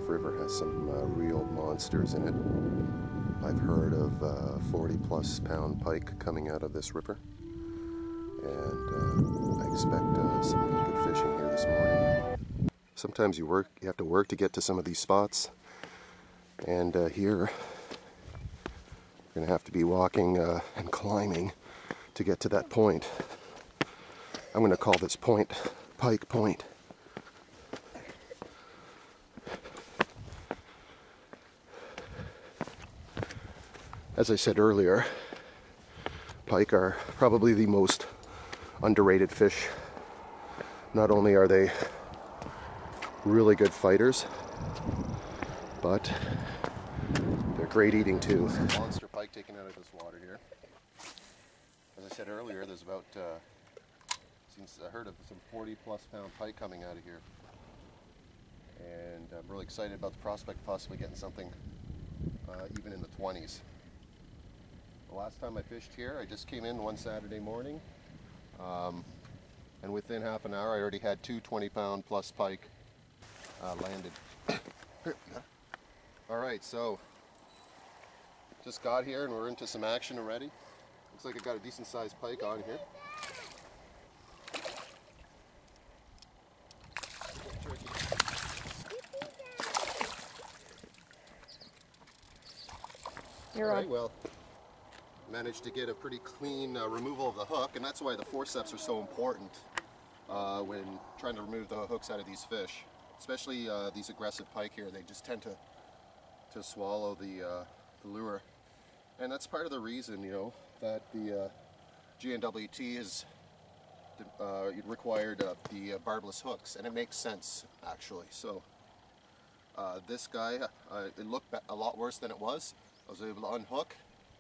Yellowknife River has some real monsters in it. I've heard of 40+ pound pike coming out of this river, and I expect some really good fishing here this morning. Sometimes you have to work to get to some of these spots, and here you're going to have to be walking and climbing to get to that point. I'm going to call this point Pike Point. As I said earlier, pike are probably the most underrated fish. Not only are they really good fighters, but they're great eating too. Monster pike taken out of this water here. As I said earlier, there's about, since I heard of some 40+ pound pike coming out of here. And I'm really excited about the prospect of possibly getting something even in the 20s. The last time I fished here, I just came in one Saturday morning, and within half an hour I already had two 20-pound plus pike landed. Alright, so just got here and we're into some action already. Looks like I got a decent sized pike on here. You're All right, on. well, managed to get a pretty clean removal of the hook, and that's why the forceps are so important when trying to remove the hooks out of these fish. Especially these aggressive pike here, they just tend to swallow the lure. And that's part of the reason, you know, that the NWT has required the barbless hooks, and it makes sense actually. So this guy, it looked a lot worse than it was. I was able to unhook,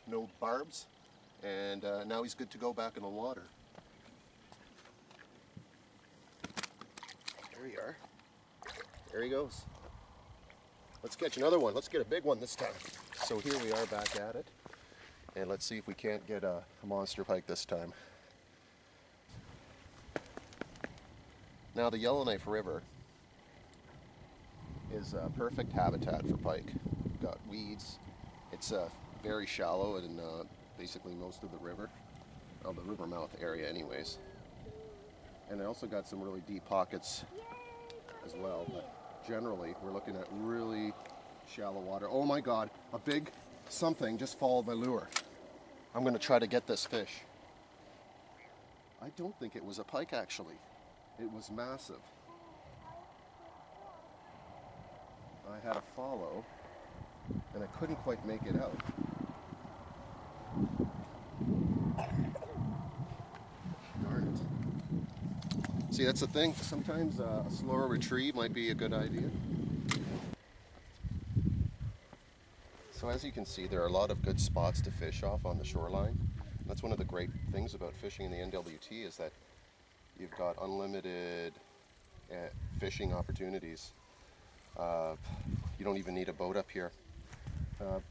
no barbs, and now he's good to go back in the water. There we are. There he goes. Let's catch another one. Let's get a big one this time. So here we are back at it, and let's see if we can't get a monster pike this time. Now the Yellowknife River is a perfect habitat for pike. Got weeds. It's very shallow in basically most of the river, the river mouth area anyways. And I also got some really deep pockets as well, but generally we're looking at really shallow water. Oh my God, a big something just followed my lure. I'm going to try to get this fish. I don't think it was a pike actually. It was massive. I had a follow, and I couldn't quite make it out. Darn it. See, that's the thing. Sometimes a slower retrieve might be a good idea. So as you can see, there are a lot of good spots to fish off on the shoreline. That's one of the great things about fishing in the NWT, is that you've got unlimited fishing opportunities. You don't even need a boat up here.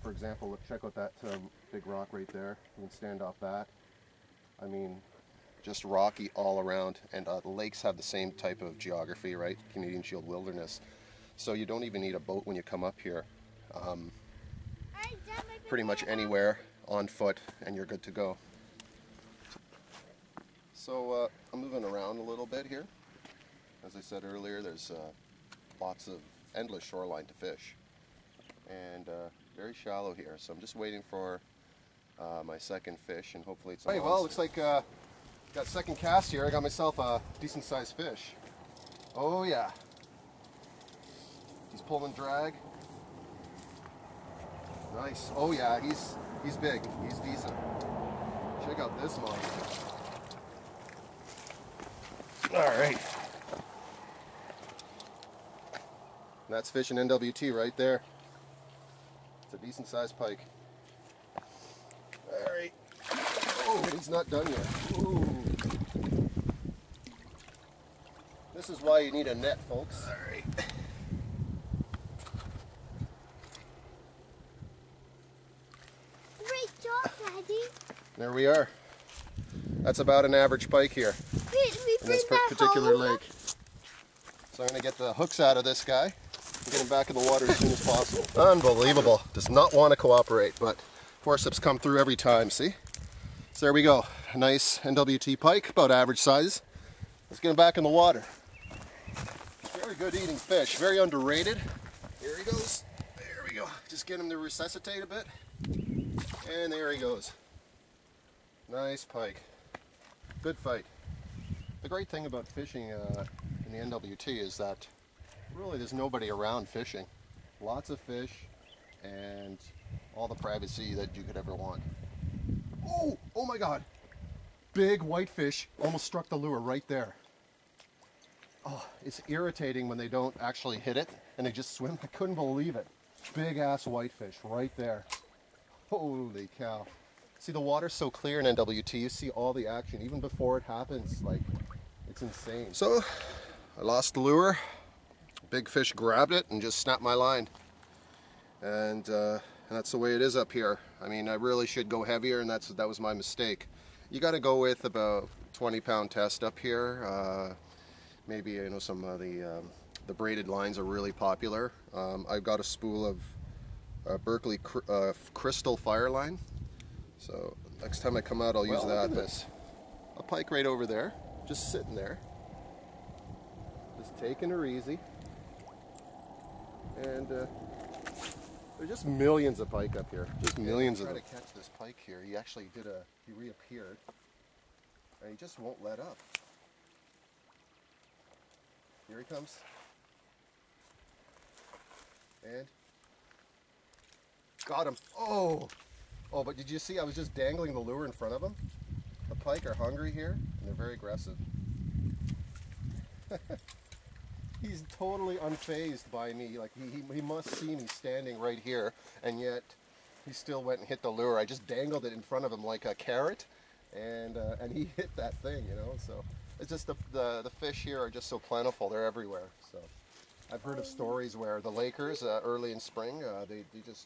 For example, check out that big rock right there. You can stand off that. I mean, just rocky all around, and the lakes have the same type of geography, right? Canadian Shield Wilderness. So you don't even need a boat when you come up here. Pretty much anywhere on foot, and you're good to go. So I'm moving around a little bit here. As I said earlier, there's lots of endless shoreline to fish, and very shallow here. So I'm just waiting for my second fish, and hopefully it's a monster. Well, looks like got second cast here. I got myself a decent sized fish. Oh yeah, he's pulling drag. Nice. Oh yeah, he's big. He's decent. Check out this monster. All right. That's fishing NWT right there. It's a decent sized pike. All right. Oh, he's not done yet. Ooh. This is why you need a net, folks. All right. Great job, Daddy. There we are. That's about an average pike here in this particular lake. So I'm going to get the hooks out of this guy. Get him back in the water as soon as possible. Unbelievable. Does not want to cooperate, but forceps come through every time, see? So there we go. A nice NWT pike, about average size. Let's get him back in the water. Very good eating fish, very underrated. Here he goes. There we go. Just get him to resuscitate a bit. And there he goes. Nice pike. Good fight. The great thing about fishing in the NWT is that really there's nobody around fishing. Lots of fish and all the privacy that you could ever want. Oh, oh my God. Big whitefish almost struck the lure right there. Oh, it's irritating when they don't actually hit it and they just swim. I couldn't believe it. Big ass whitefish right there. Holy cow. See, the water's so clear in NWT, you see all the action even before it happens. Like, it's insane. So, I lost the lure. Big fish grabbed it and just snapped my line. And that's the way it is up here. I mean, I really should go heavier, and that was my mistake. You got to go with about 20-pound test up here. Maybe, you know, some of the braided lines are really popular. I've got a spool of Berkeley crystal fire line. So next time I come out, I'll use that. This a pike right over there, just sitting there, just taking her easy. And there's just millions of pike up here, just millions of them. Trying to catch this pike here. He actually he reappeared, and he just won't let up. Here he comes. And got him. Oh! Oh, but did you see I was just dangling the lure in front of him? The pike are hungry here, and they're very aggressive. He's totally unfazed by me. Like, he must see me standing right here, and yet he still went and hit the lure. I just dangled it in front of him like a carrot, and he hit that thing, you know? So it's just the fish here are just so plentiful. They're everywhere. So I've heard of stories where the Lakers, early in spring, they just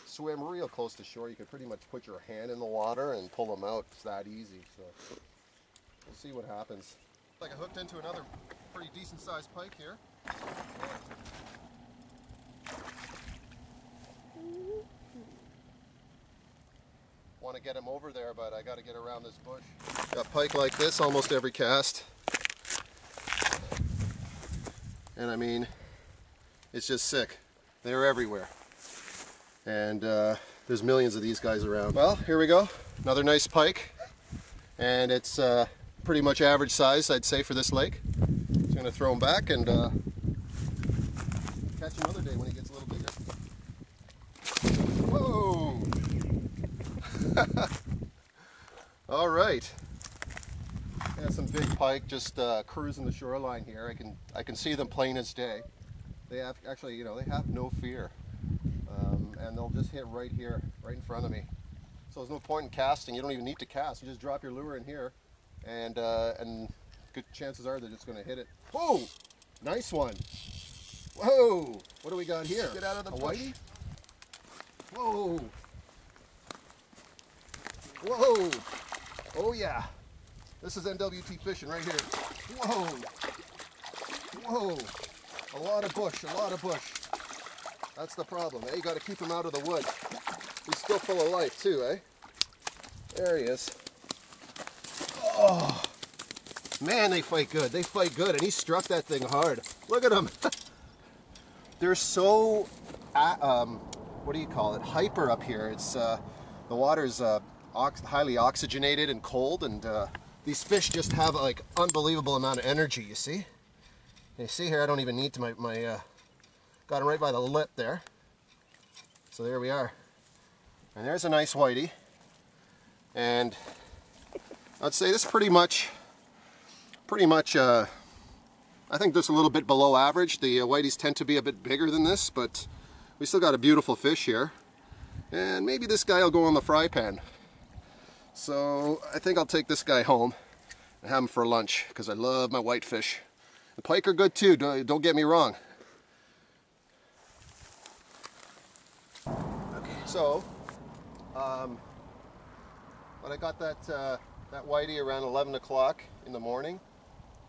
swim real close to shore. You could pretty much put your hand in the water and pull them out. It's that easy. So we'll see what happens. Like I hooked into another pretty decent sized pike here. Want to get him over there, but I got to get around this bush. Got pike like this almost every cast. And I mean, it's just sick. They're everywhere. And there's millions of these guys around. Well, here we go. Another nice pike. And it's pretty much average size, I'd say, for this lake. Just going to throw him back and catch him another day when he gets a little bigger. Whoa! All right. Got some big pike just cruising the shoreline here. I can see them plain as day. They have actually, you know, they have no fear. And they'll just hit right here, right in front of me. So there's no point in casting. You don't even need to cast. You just drop your lure in here, and good chances are they're just going to hit it. Whoa! Nice one. Whoa! What do we got here? Get out of the whitey. Whoa! Whoa! Oh yeah! This is NWT fishing right here. Whoa! Whoa! A lot of bush, a lot of bush. That's the problem, eh? You got to keep him out of the wood. He's still full of life too, eh? There he is. Oh! Man, they fight good. They fight good, and he struck that thing hard. Look at them. They're so, what do you call it? Hyper up here. It's the water's highly oxygenated and cold, and these fish just have like unbelievable amount of energy. You see? You see here? I don't even need to got him right by the lip there. So there we are. And there's a nice whitey. And I'd say this is pretty much, I think just a little bit below average. The whiteys tend to be a bit bigger than this, but we still got a beautiful fish here. And maybe this guy will go on the fry pan. So I think I'll take this guy home and have him for lunch, because I love my whitefish. The pike are good too, don't get me wrong. So, but I got that whitey around 11 o'clock in the morning.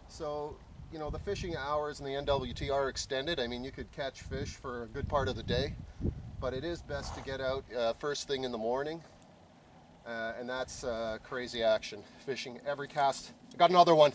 So you know, the fishing hours in the NWT are extended. I mean, you could catch fish for a good part of the day, but it is best to get out first thing in the morning, and that's crazy action. Fishing every cast. I got another one.